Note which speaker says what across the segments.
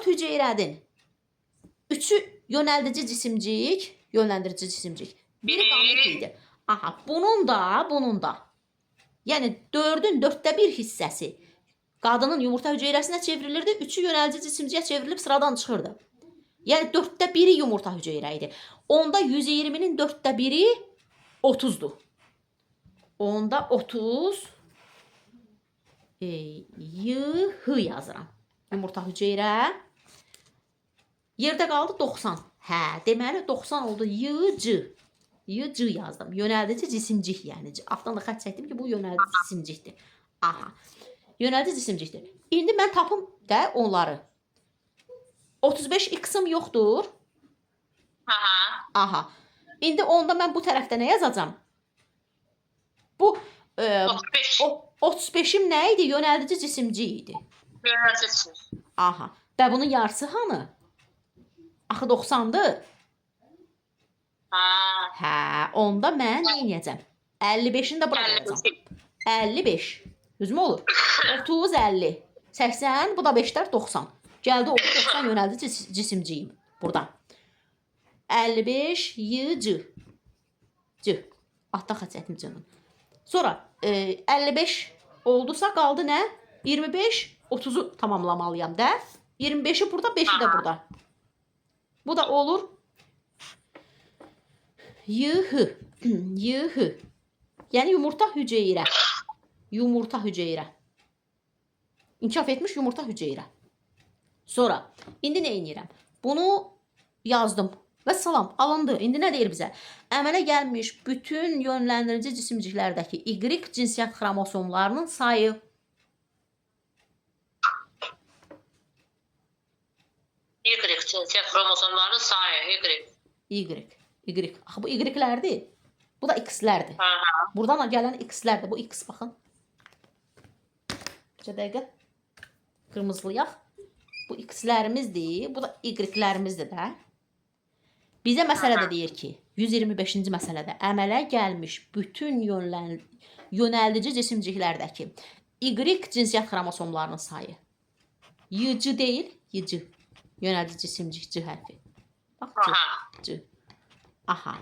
Speaker 1: 4 hüceyrənin 3'ü yönəldici cisimcik. Biri qamet idi. Aha, bunun da. Yəni 4'ün 4'də 1 hissəsi qadının yumurta hüceyrəsinə çevrilirdi. 3'ü yönəldici cisimciyə çevrilib sıradan çıxırdı. Yəni 4'də 1'i yumurta hüceyrə idi. Onda 120'nin 4'də 1'i 30'dur. Onda 30 YH yazıram. Yumurta hüceyrə. Yerdə qaldı 90. Hə, deməli 90 oldu YC. YC yazdım. Yönəldici cisimcik yəni. Altdan da xətt çəkdim ki, bu yönəldici cisimcikdir. Aha. Yönəldici cisimcikdir. İndi mən tapım da onları. 35 x'im yoxdur. Aha. İndi onda mən bu tərəfdə nə yazacağam? Bu 35'im nə idi? Yönəldici cisimcik idi.
Speaker 2: Yönəldici cisimcik.
Speaker 1: Aha. Və bunun yarısı hanı? Axı 90'dır. Hə, onda mən nə edəcəm? 55'ini də bura qoyacağam. 55. Düzmü olur? 30, 50, 80, bu da 5'lər 90. Gəldi oldu 90 yönəldici cisimciyim burada. 55 YC. Altda xətt çəkdim canım. Sonra 55 oldusa qaldı nə? 25, 30'u tamamlamalıyam da. 25'i burada, 5'i də burada. Bu da olur YH. YH. Yəni yumurta hüceyrə. İnkişaf etmiş yumurta hüceyrə. Sonra indi nə edirəm? Bunu yazdım. Və salam, alındı. İndi nə deyir bizə? Əmələ gəlmiş bütün yönləndirici cisimciklərdəki Y cinsiyyət xromosomlarının sayı.
Speaker 2: Y cinsiyyət xromosomlarının sayı.
Speaker 1: Y. Axı bu Y-lərdir. Bu da X-lərdir. Buradan gələn X-lərdir. Bu X baxın. Bir dəqiqə. Qırmızılayaq. Bu X-lərimizdir. Bu da Y-lərimizdir də. Bizə məsələdə deyir ki, 125-ci məsələdə əmələ gəlmiş bütün yönəldici cisimciklərdəki Y cinsiyyət xromosomlarının sayı. YC deyil, YC. Yönəldici cisimcik C hərfi. Bax, C. Aha.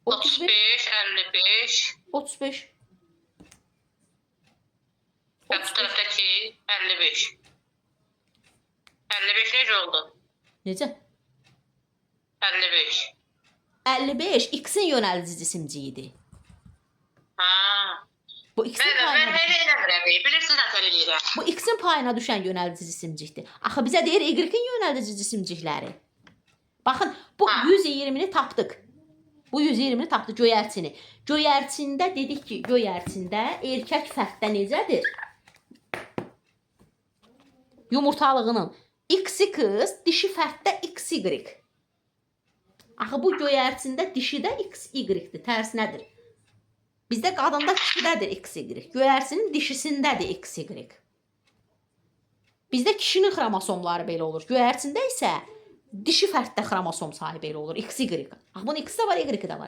Speaker 2: 35, 55.
Speaker 1: 35.
Speaker 2: Bu tərəfdəki 55. 55 necə oldu?
Speaker 1: Necə?
Speaker 2: 55.
Speaker 1: 55 X-in yönəldici cisimciyidir. Bu X-in payına Bu X-in payına düşən yönəldici cisimcikdir. Axı bizə deyir Y-in yönəldici cisimcikləri. Baxın, bu 120'ni tapdıq. Bu 120'ni tapdıq göyərçini. Göyərçində dedik ki, göyərçində erkək fərddə necədir? Yumurtalığının X-i qız, dişi fərddə XY. Axı bu göyərçində dişi də XY-dir, tərsinədir. Bizdə qadında kişidədir XY. Göyərçinin dişisindədir XY. Bizdə kişinin xromosomları belə olur. Göyərçində isə dişi fərddə xromosom sahibi elə olur. XY. Axı bunun X-i də var, Y-i də var.